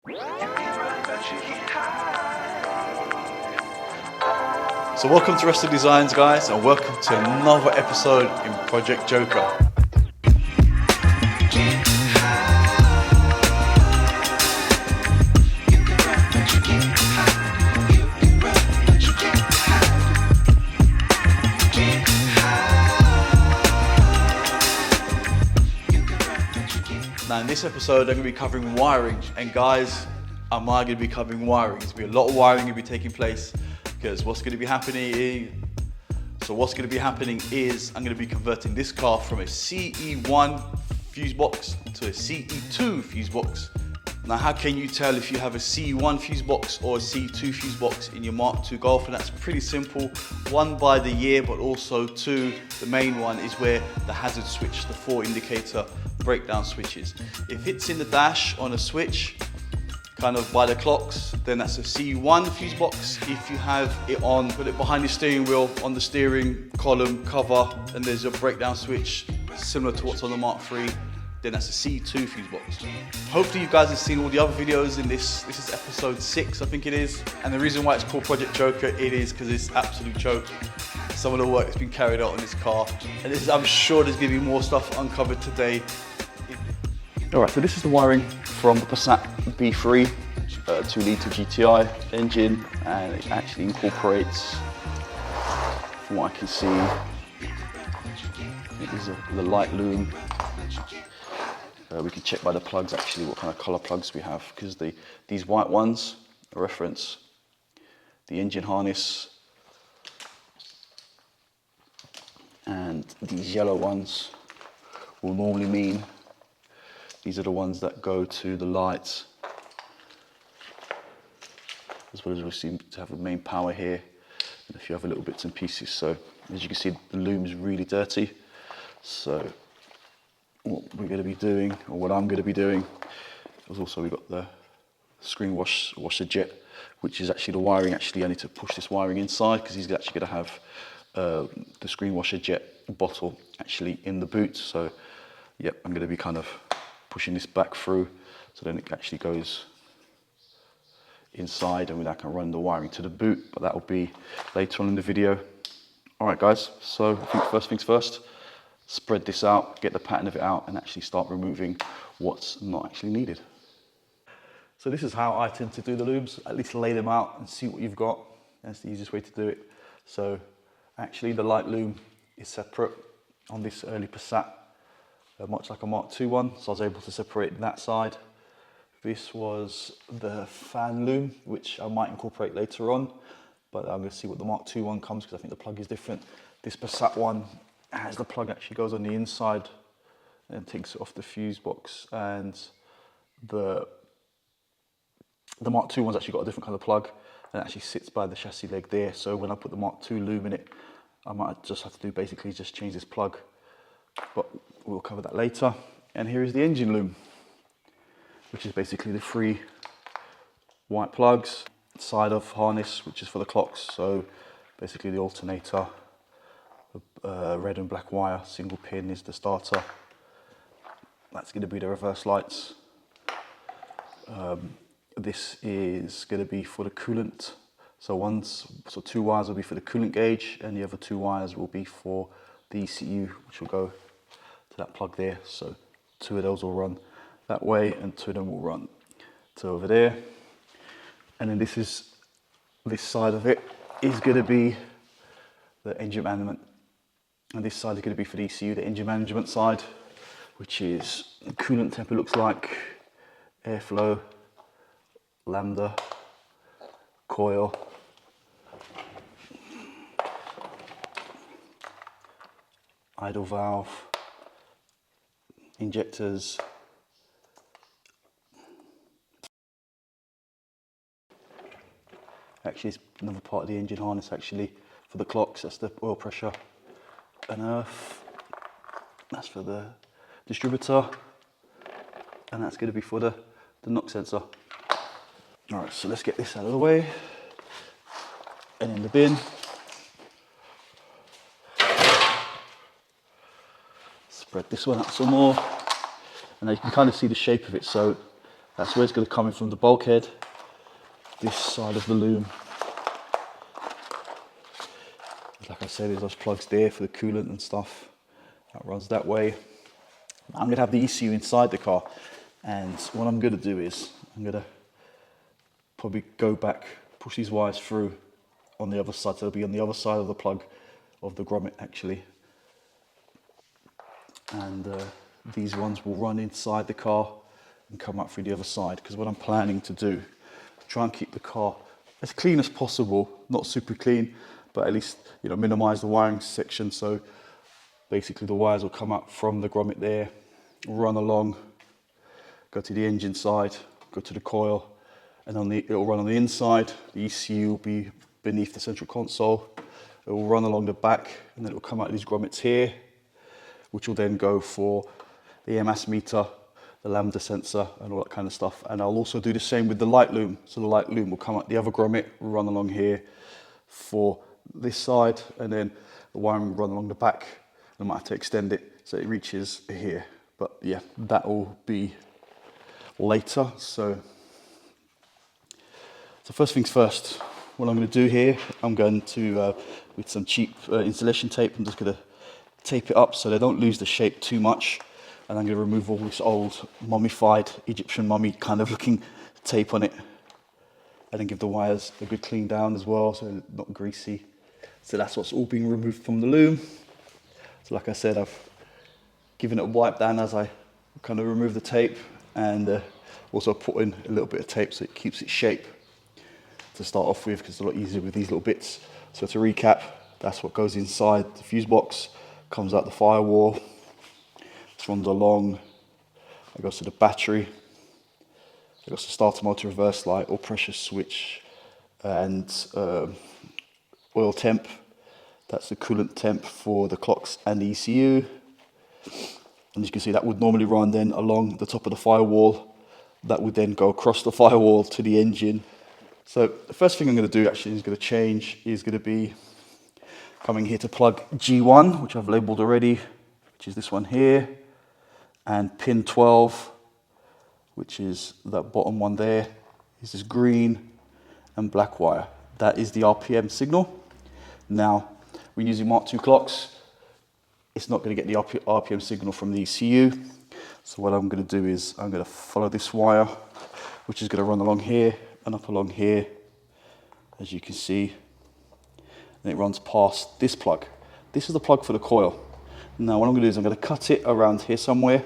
So welcome to Rest of Designs, guys, and welcome to another episode in Project Joker. Now in this episode I'm going to be covering wiring, and guys, am I going to be covering wiring? There's going to be a lot of wiring going to be taking place, because what's going to be happening is I'm going to be converting this car from a CE1 fuse box to a CE2 fuse box. Now how can you tell if you have a CE1 fuse box or a CE2 fuse box in your Mark II Golf? And that's pretty simple. One, by the year, but also two, the main one is where the hazard switch, the 4 indicator breakdown switches. If it's in the dash on a switch, kind of by the clocks, then that's a CE1 fuse box. If you have it on, put it behind the steering wheel, on the steering column cover, and there's a breakdown switch similar to what's on the Mark III, then that's a C2 fuse box. Hopefully you guys have seen all the other videos in this. This is episode 6, I think it is. And the reason why it's called Project Joker, it is because it's absolute joke. Some of the work that's been carried out on this car. And I'm sure there's gonna be more stuff uncovered today. All right, so this is the wiring from the Passat B3, 2-litre GTI engine, and it actually incorporates, from what I can see, it is the light loom. We can check by the plugs actually what kind of colour plugs we have, because these white ones reference the engine harness, and these yellow ones will normally mean these are the ones that go to the lights, as well as we seem to have the main power here and a few other little bits and pieces. So as you can see, the loom's really dirty. So what we're going to be doing, or what I'm going to be doing, is also we've got the screen washer jet, which is actually the wiring. Actually, I need to push this wiring inside because he's actually going to have the screen washer jet bottle actually in the boot. So yep, I'm going to be kind of pushing this back through, so then it actually goes inside, and I can run the wiring to the boot, but that will be later on in the video. All right, guys, so I think first things first, spread this out, get the pattern of it out, and actually start removing what's not actually needed. So this is how I tend to do the looms, at least lay them out and see what you've got. That's the easiest way to do it. So actually the light loom is separate on this early Passat, much like a Mark II one, so I was able to separate that side. This was the fan loom, which I might incorporate later on, but I'm going to see what the Mark II one comes, because I think the plug is different. This Passat one has the plug actually goes on the inside and takes it off the fuse box, and the Mark II one's actually got a different kind of plug and actually sits by the chassis leg there. So when I put the Mark II loom in it, I might just have to do basically just change this plug, but we'll cover that later. And here is the engine loom, which is basically the 3 white plugs, side of harness, which is for the clocks. So basically the alternator, red and black wire, single pin is the starter. That's going to be the reverse lights. This is going to be for the coolant. So 2 wires will be for the coolant gauge, and the other 2 wires will be for the ECU, which will go to that plug there. So 2 of those will run that way, and 2 of them will run to over there. And then this side of it is going to be the engine management, and this side is going to be for the ECU, the engine management side, which is coolant temp, it looks like, airflow, lambda, coil, idle valve, injectors, actually it's another part of the engine harness actually for the clocks. That's the oil pressure and earth, that's for the distributor, and that's going to be for the knock sensor. All right, so let's get this out of the way and in the bin. Spread this one out some more, and you can kind of see the shape of it. So That's where it's going to come in from the bulkhead, this side of the loom. Like I said, there's those plugs there for the coolant and stuff. That runs that way. I'm going to have the ECU inside the car, and what I'm going to do is I'm going to probably go back, push these wires through on the other side, so they'll be on the other side of the plug of the grommet actually, and these ones will run inside the car and come up through the other side, because what I'm planning to do, try and keep the car as clean as possible, not super clean, but at least, you know, minimize the wiring section. So basically the wires will come up from the grommet there, run along, go to the engine side, go to the coil, and it'll run on the inside. The ECU will be beneath the central console. It will run along the back, and then it will come out of these grommets here, which will then go for the EMS meter, the lambda sensor, and all that kind of stuff. And I'll also do the same with the light loom. So the light loom will come out the other grommet, run along here for this side, and then the wiring will run along the back. I might have to extend it so it reaches here. But yeah, that will be later. So first things first, what I'm going to do here, I'm going to, with some cheap insulation tape, I'm just going to tape it up so they don't lose the shape too much. And I'm going to remove all this old mummified Egyptian mummy kind of looking tape on it. And then give the wires a good clean down as well, so they're not greasy. So that's what's all being removed from the loom. So like I said, I've given it a wipe down as I kind of remove the tape, and also put in a little bit of tape so it keeps its shape to start off with, because it's a lot easier with these little bits. So to recap, that's what goes inside the fuse box, comes out the firewall, this runs along, it goes to the battery, it goes to starter motor, reverse light, or pressure switch, and oil temp. That's the coolant temp for the clocks and the ECU. And as you can see, that would normally run then along the top of the firewall. That would then go across the firewall to the engine. So the first thing I'm going to do actually is going to change, is going to be coming here to plug G1, which I've labeled already, which is this one here, and pin 12, which is that bottom one there, is this green and black wire. That is the RPM signal. Now, we're using Mark II clocks. It's not going to get the RPM signal from the ECU. So what I'm going to do is I'm going to follow this wire, which is going to run along here and up along here, as you can see. And it runs past this plug. This is the plug for the coil. Now what I'm going to do is I'm going to cut it around here somewhere,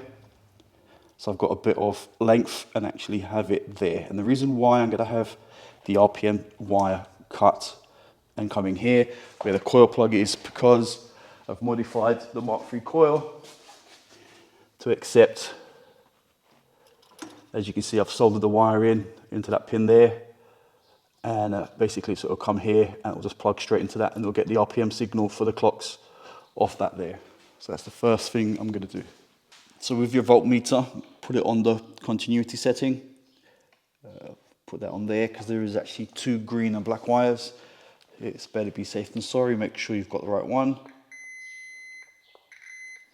so I've got a bit of length and actually have it there. And the reason why I'm going to have the RPM wire cut and coming here where the coil plug is, because I've modified the Mark III coil to accept, as you can see, I've soldered the wire into that pin there, and basically so it'll come here and it'll just plug straight into that, and it'll get the RPM signal for the clocks off that there. So that's the first thing I'm going to do. So with your voltmeter, put it on the continuity setting. Put that on there, because there is actually 2 green and black wires. It's better be safe than sorry. Make sure you've got the right one,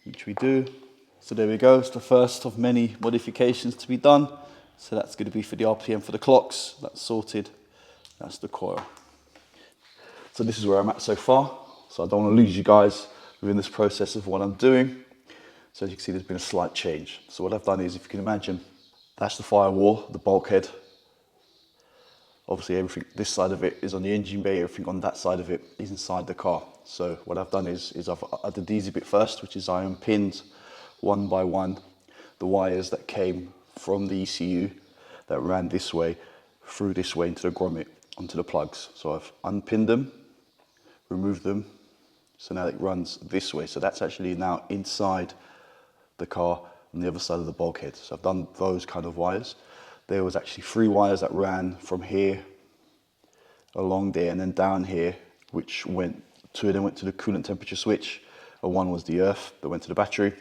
which we do. So there we go. It's the first of many modifications to be done. So that's going to be for the RPM for the clocks. That's sorted. That's the coil. So this is where I'm at so far. So I don't want to lose you guys within this process of what I'm doing. So as you can see, there's been a slight change. So what I've done is, if you can imagine, that's the firewall, the bulkhead. Obviously everything, this side of it is on the engine bay, everything on that side of it is inside the car. So what I've done is I did the easy bit first, which is I unpinned one by one the wires that came from the ECU that ran this way, through this way into the grommet, onto the plugs. So I've unpinned them, removed them, so now it runs this way. So that's actually now inside the car on the other side of the bulkhead. So I've done those kind of wires. There was actually 3 wires that ran from here along there and then down here, which went, 2 of them went to the coolant temperature switch, and 1 was the earth that went to the battery.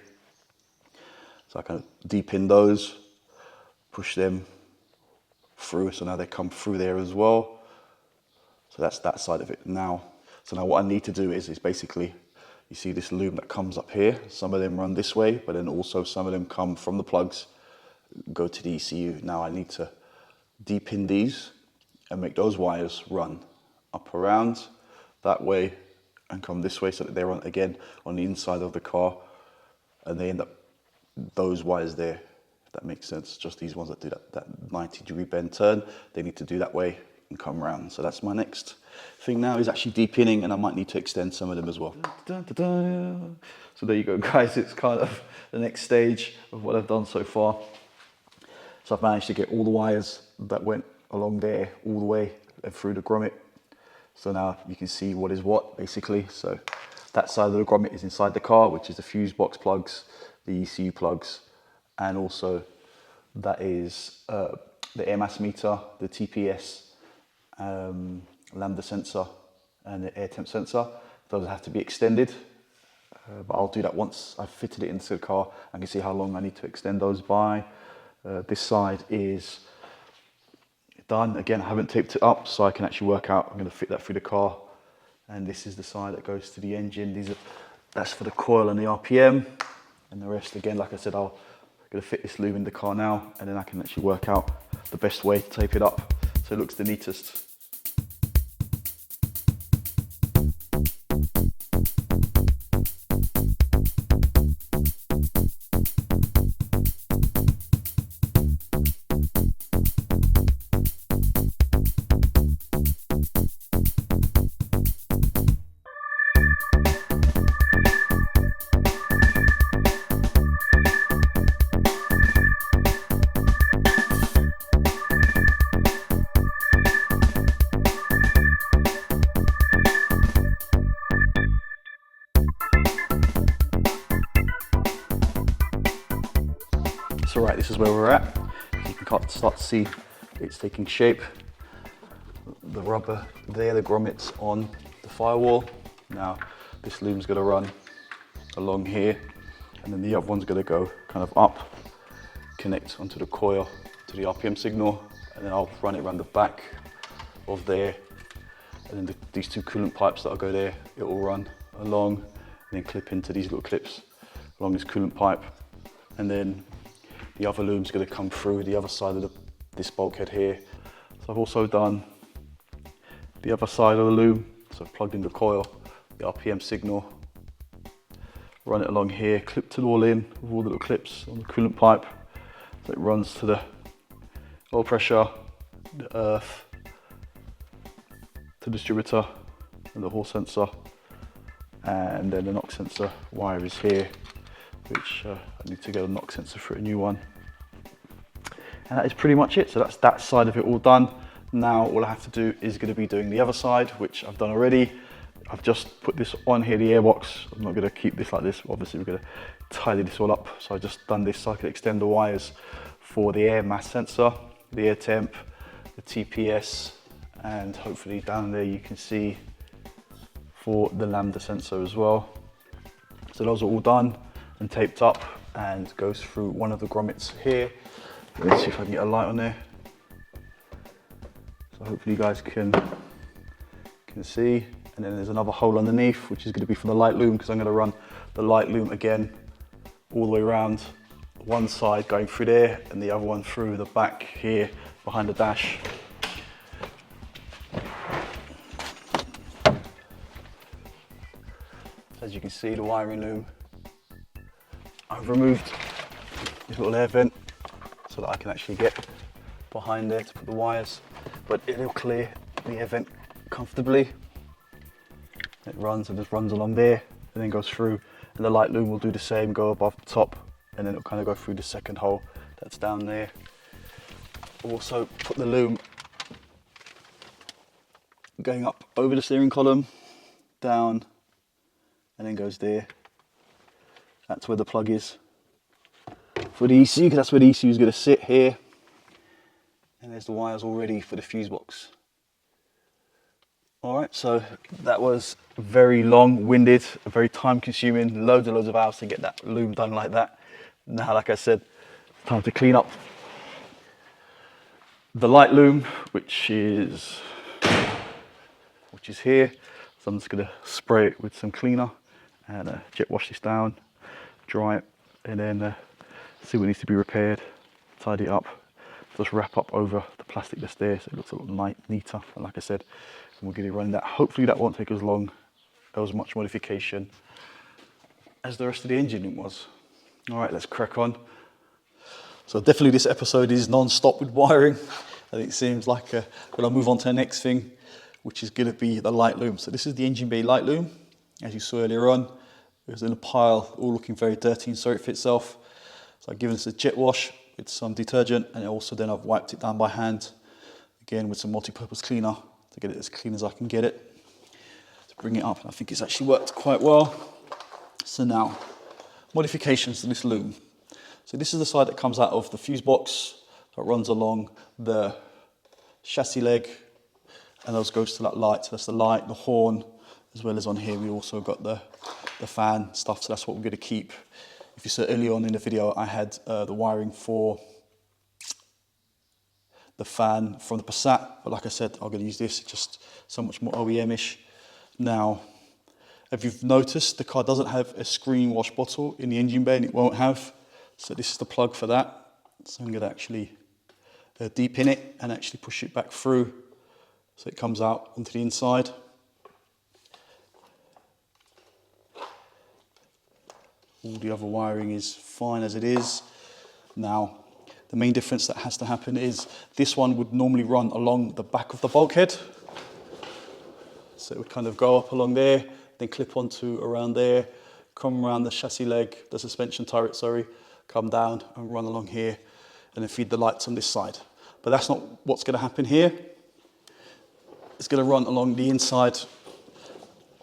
So I kind of depinned those, push them through, so now they come through there as well. So that's that side of it now. So now what I need to do is basically, you see this loom that comes up here, some of them run this way, but then also some of them come from the plugs, go to the ECU. Now I need to de-pin these and make those wires run up around that way and come this way so that they run again on the inside of the car, and they end up those wires there, if that makes sense. Just these ones that do that 90-degree bend turn, they need to do that way and come around. So that's my next thing now, is actually de-pinning, and I might need to extend some of them as well. So there you go, guys. It's kind of the next stage of what I've done so far. So I've managed to get all the wires that went along there all the way and through the grommet. So now you can see what is what, basically. So that side of the grommet is inside the car, which is the fuse box plugs, the ECU plugs, and also that is the air mass meter, the TPS, lambda sensor, and the air temp sensor. Those have to be extended, but I'll do that once I've fitted it into the car. I can see how long I need to extend those by. This side is done. Again, I haven't taped it up, so I can actually work out. I'm going to fit that through the car. And this is the side that goes to the engine. That's for the coil and the RPM. And the rest, again, like I said, I'm going to fit this loom in the car now, and then I can actually work out the best way to tape it up so it looks the neatest. So right, this is where we're at. You can start to see it's taking shape. The rubber there, the grommet's on the firewall. Now this loom's going to run along here, and then the other one's going to go kind of up, connect onto the coil to the RPM signal, and then I'll run it around the back of there, and then these two coolant pipes that'll go there, it will run along and then clip into these little clips along this coolant pipe, and then the other loom's going to come through the other side of this bulkhead here. So I've also done the other side of the loom. So I've plugged in the coil, the RPM signal, run it along here, clipped it all in with all the little clips on the coolant pipe. So it runs to the oil pressure, the earth, the distributor, and the Hall sensor. And then the NOx sensor wire is here, which I need to get a NOx sensor for a new one. And that is pretty much it. So that's that side of it all done. Now all I have to do is going to be doing the other side, which I've done already. I've just put this on here, the airbox. I'm not going to keep this like this. Obviously we're going to tidy this all up. So I've just done this so I can extend the wires for the air mass sensor, the air temp, the TPS, and hopefully down there you can see for the lambda sensor as well. So those are all done and taped up, and goes through one of the grommets here. Let's see if I can get a light on there. So hopefully you guys can see. And then there's another hole underneath, which is going to be for the light loom, because I'm going to run the light loom again all the way around, one side going through there and the other one through the back here behind the dash. As you can see, the wiring loom, I've removed this little air vent so that I can actually get behind there to put the wires, but it'll clear the air vent comfortably. It runs and just runs along there and then goes through, and the light loom will do the same, go above the top, and then it'll kind of go through the second hole that's down there. Also put the loom going up over the steering column, down, and then goes there. That's where the plug is for the ECU, because that's where the ECU is going to sit here. And there's the wires all ready for the fuse box. All right, so that was very long-winded, very time-consuming, loads and loads of hours to get that loom done like that. Now, like I said, time to clean up the light loom, which is here. So I'm just going to spray it with some cleaner and jet wash this down, dry it, and then see what needs to be repaired, tidy it up, just wrap up over the plastic that's there so it looks a lot neater. And like I said, we'll get it running. That hopefully that won't take as long, as much modification as the rest of the engine was. All right, let's crack on. So definitely this episode is non-stop with wiring. And it seems like when I move on to the next thing, which is going to be the light loom. So this is the engine bay light loom. As you saw earlier on, it was in a pile, all looking very dirty and sorry for itself. So I've given this a jet wash with some detergent, and also then I've wiped it down by hand, again with some multi-purpose cleaner to get it as clean as I can get it, to bring it up. And I think it's actually worked quite well. So now, modifications to this loom. So this is the side that comes out of the fuse box that runs along the chassis leg, and those goes to that light. So that's the light, the horn, as well as on here we also got the fan stuff. So that's what we're going to keep. If you saw earlier on in the video, I had the wiring for the fan from the Passat, but like I said, I'm going to use this, just so much more OEM-ish. Now, if you've noticed, the car doesn't have a screen wash bottle in the engine bay, and it won't have. So this is the plug for that. So I'm going to actually deep-in it and actually push it back through so it comes out onto the inside. All the other wiring is fine as it is. Now, the main difference that has to happen is this one would normally run along the back of the bulkhead. So it would kind of go up along there, then clip onto around there, come around the chassis leg, the suspension turret, sorry, come down and run along here, and then feed the lights on this side. But that's not what's going to happen here. It's going to run along the inside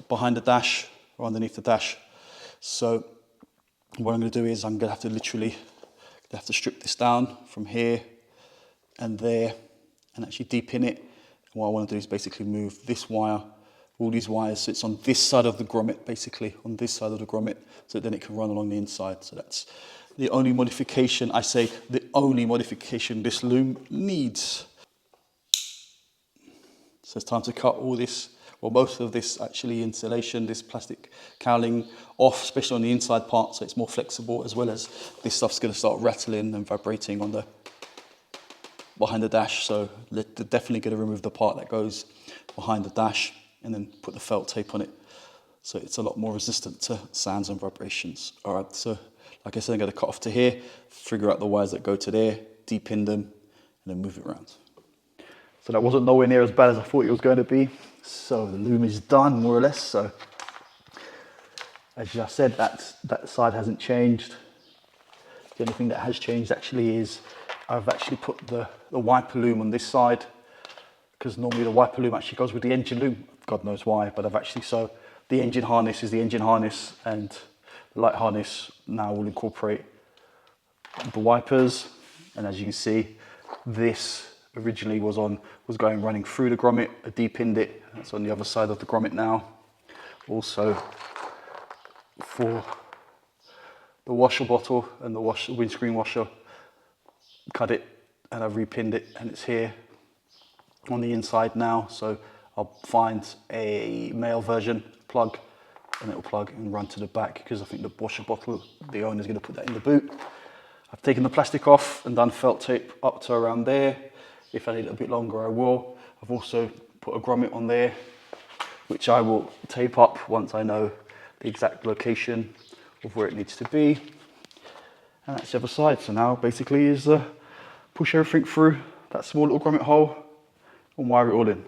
behind the dash or underneath the dash. So what I'm going to do is I'm going to have to literally strip this down from here and there and actually deep-in it. And what I want to do is basically move this wire, all these wires, so it's on this side of the grommet, basically, on this side of the grommet, so then it can run along the inside. So that's the only modification, I say, the only modification this loom needs. So it's time to cut all this, well, most of this actually insulation, this plastic cowling off, especially on the inside part, so it's more flexible, as well as this stuff's going to start rattling and vibrating on the behind the dash. So they're definitely going to remove the part that goes behind the dash and then put the felt tape on it, so it's a lot more resistant to sounds and vibrations. All right, so like I said, I'm going to cut off to here, figure out the wires that go to there, deep-in them, and then move it around. So that wasn't nowhere near as bad as I thought it was going to be. So the loom is done, more or less. So as I said, that side hasn't changed. The only thing that has changed actually is I've actually put the wiper loom on this side, because normally the wiper loom actually goes with the engine loom. God knows why, but I've actually, so the engine harness is the engine harness, and the light harness now will incorporate the wipers. And as you can see, this originally was running through the grommet. I deep-inned it. That's on the other side of the grommet now. Also for the washer bottle and the windscreen washer, cut it and I've repinned it, and it's here on the inside now. So I'll find a male version plug, and it will plug and run to the back, because I think the washer bottle, the owner's going to put that in the boot. I've taken the plastic off and done felt tape up to around there. If I need it a bit longer, I will. I've also put a grommet on there, which I will tape up once I know the exact location of where it needs to be. And that's the other side. So now basically is push everything through that small little grommet hole and wire it all in.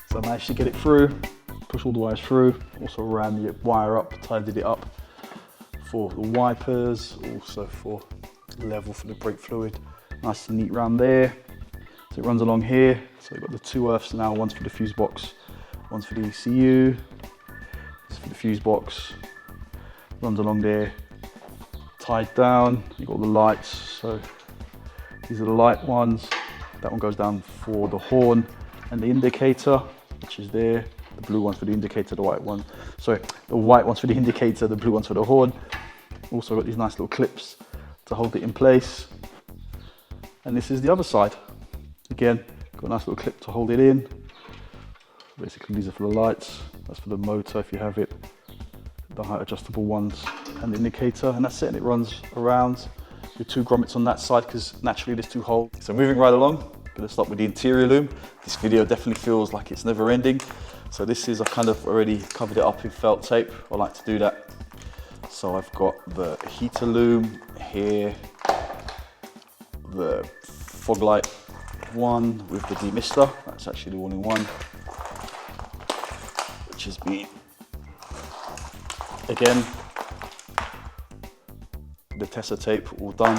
So I managed to get it through, push all the wires through, also ran the wire up, tidied it up for the wipers, also for level for the brake fluid. Nice and neat round there. So it runs along here. So we've got the two earths now, one's for the fuse box, one's for the ECU. This is for the fuse box, runs along there, tied down. You've got the lights, so these are the light ones. That one goes down for the horn and the indicator, which is there. The blue one's for the indicator, the white one, sorry, the white one's for the indicator, the blue one's for the horn. Also got these nice little clips to hold it in place. And this is the other side. Again, got a nice little clip to hold it in. Basically these are for the lights, that's for the motor if you have it, the height adjustable ones, and the indicator, and that's it, and it runs around with 2 grommets on that side because naturally there's 2 holes. So moving right along, gonna start with the interior loom. This video definitely feels like it's never ending. So this is, I've kind of already covered it up in felt tape. I like to do that. So I've got the heater loom here, the fog light one with the demister, that's actually the all-in-one, which has been, again, the Tessa tape all done.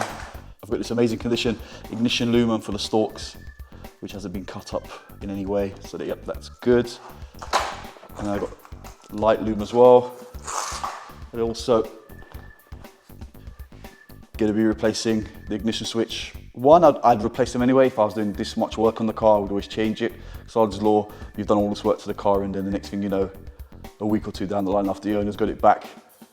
I've got this amazing condition ignition loom for the stalks, which hasn't been cut up in any way, so that, yep, that's good. And I've got light loom as well. And also going to be replacing the ignition switch. One, I'd replace them anyway. If I was doing this much work on the car, I would always change it. Sod's law, you've done all this work to the car, and then the next thing you know, a week or 2 down the line after the owner's got it back,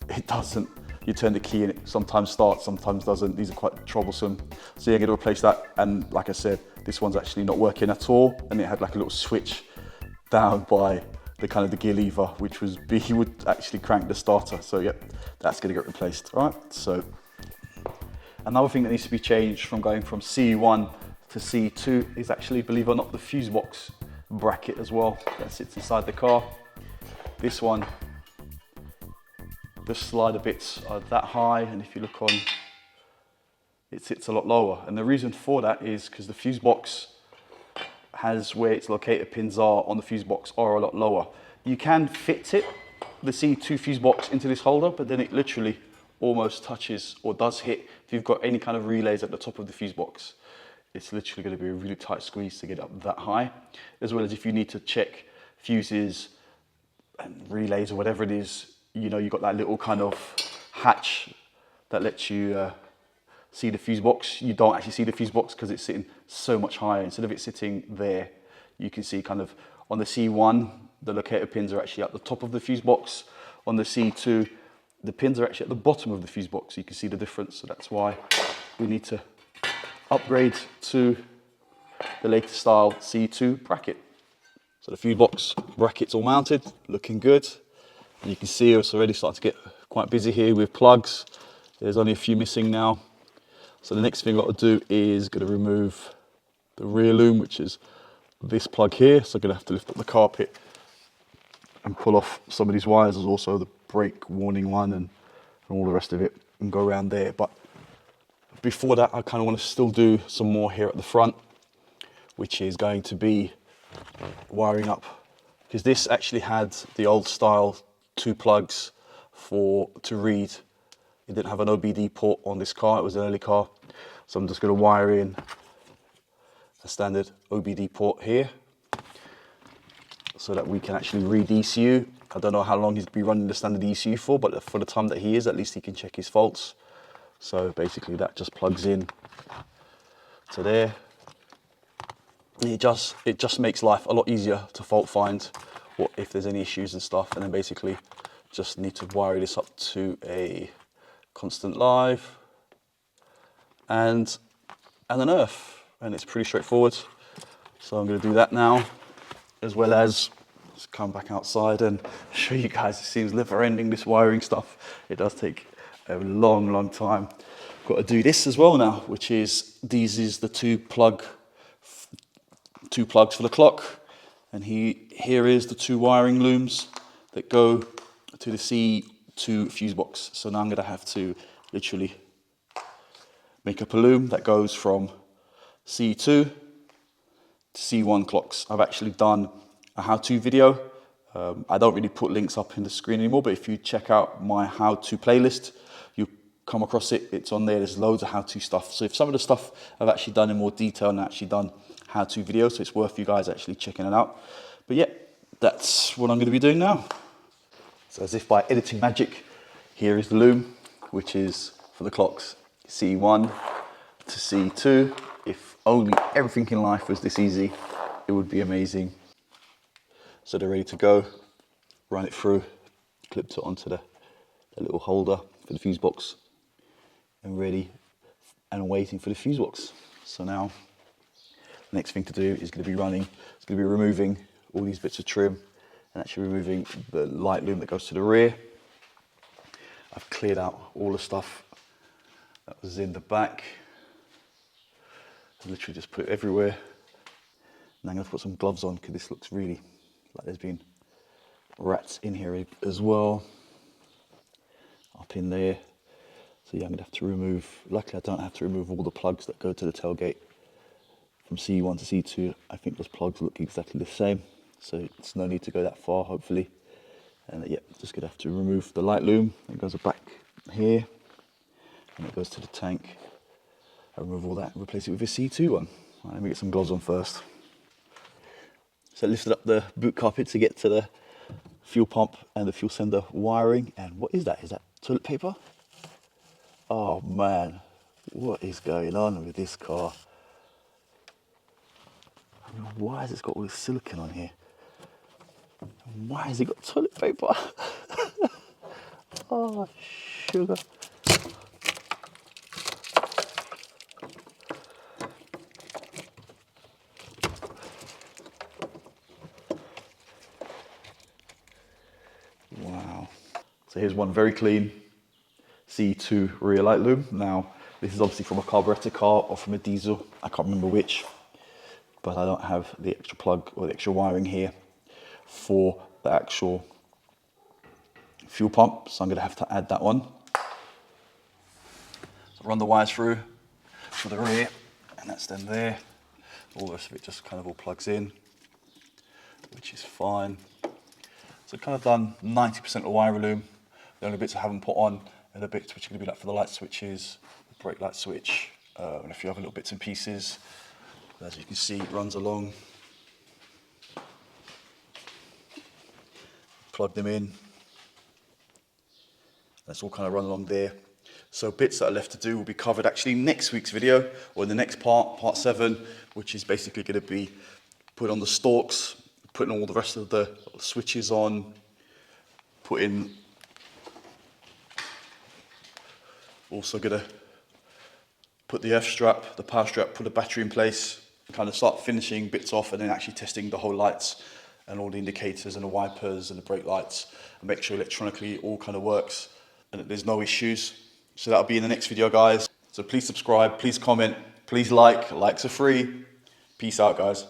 it doesn't. You turn the key and it sometimes starts, sometimes doesn't. These are quite troublesome. So you're going to replace that. And like I said, this one's actually not working at all. And it had like a little switch down by the kind of the gear lever, which was, he would actually crank the starter. So yep, that's going to get replaced. All right, so another thing that needs to be changed from going from CE1 to CE2 is actually, believe it or not, the fuse box bracket as well that sits inside the car. This one, the slider bits are that high, and if you look on, it sits a lot lower. And the reason for that is because the fuse box has where its locator pins are on the fuse box are a lot lower. You can fit it, the CE2 fuse box, into this holder, but then it literally almost touches or does hit if you've got any kind of relays at the top of the fuse box. It's literally going to be a really tight squeeze to get up that high, as well as if you need to check fuses and relays or whatever it is, you know, you've got that little kind of hatch that lets you see the fuse box. You don't actually see the fuse box because it's sitting so much higher. Instead of it sitting there, you can see kind of on the C1, the locator pins are actually at the top of the fuse box. On the C2, the pins are actually at the bottom of the fuse box. So you can see the difference. So that's why we need to upgrade to the latest style C2 bracket. So the fuse box bracket's all mounted, looking good. And you can see it's already starting to get quite busy here with plugs. There's only a few missing now. So the next thing I've got to do is going to remove the rear loom, which is this plug here. So I'm going to have to lift up the carpet and pull off some of these wires. There's also the brake warning one and all the rest of it, and go around there. But before that, I kind of want to still do some more here at the front, which is going to be wiring up, because this actually had the old style 2 plugs to read. It didn't have an OBD port on this car, it was an early car. So I'm just going to wire in a standard OBD port here so that we can actually read ECU. I don't know how long he's going to be running the standard ECU for, but for the time that he is, at least he can check his faults. So basically that just plugs in to there. It just makes life a lot easier to fault find if there's any issues and stuff, and then basically just need to wire this up to a constant live and an earth, and it's pretty straightforward. So I'm going to do that now, as well as just come back outside and show you guys. It seems never ending, this wiring stuff. It does take a long time. Got to do this as well now, which is, these is the two plugs for the clock, and here is the 2 wiring looms that go to the C2 fuse box. So now I'm going to have to literally make up a loom that goes from C2 to C1 clocks. I've actually done a how-to video. I don't really put links up in the screen anymore, but if you check out my how-to playlist, you come across it. It's on there. There's loads of how-to stuff. So if some of the stuff I've actually done in more detail and actually done how-to videos, so it's worth you guys actually checking it out. But yeah, that's what I'm going to be doing now. So as if by editing magic, here is the loom, which is for the clocks C1 to C2. If only everything in life was this easy, it would be amazing. So they're ready to go. Run it through, clipped it onto the little holder for the fuse box, and ready and waiting for the fuse box. So now, the next thing to do is going to be removing all these bits of trim and actually removing the light loom that goes to the rear. I've cleared out all the stuff that was in the back. I literally just put it everywhere. Now I'm going to put some gloves on because this looks really like there's been rats in here as well. Up in there. So yeah, I'm going to have to remove, luckily I don't have to remove all the plugs that go to the tailgate from C1 to C2. I think those plugs look exactly the same, so it's no need to go that far, hopefully. And yeah, just going to have to remove the light loom. It goes back here, and it goes to the tank. I remove all that and replace it with a C2 one. Right, let me get some gloves on first. So I lifted up the boot carpet to get to the fuel pump and the fuel sender wiring. And what is that? Is that toilet paper? Oh man, what is going on with this car? I mean, why has it got all this silicone on here? Why has it got toilet paper? Oh, sugar. Wow. So here's one very clean C2 rear light loom. Now, this is obviously from a carburetor car or from a diesel. I can't remember which, but I don't have the extra plug or the extra wiring here for the actual fuel pump, so I'm going to have to add that one. So run the wires through for the rear, and that's then there. All the rest of it just kind of all plugs in, which is fine. So kind of done 90% of the wire loom. The only bits I haven't put on are the bits which are going to be like for the light switches, the brake light switch, and a few other little bits and pieces. As you can see, it runs along. Plug them in. That's all kind of run along there. So bits that are left to do will be covered actually next week's video, or in the next part 7, which is basically going to be put on the stalks, putting all the rest of the switches on, also going to put the F-strap, the power strap, put the battery in place, kind of start finishing bits off, and then actually testing the whole lights and all the indicators and the wipers and the brake lights, and make sure electronically it all kind of works and that there's no issues. So that'll be in the next video, guys. So please subscribe, please comment, please like. Likes are free. Peace out, guys.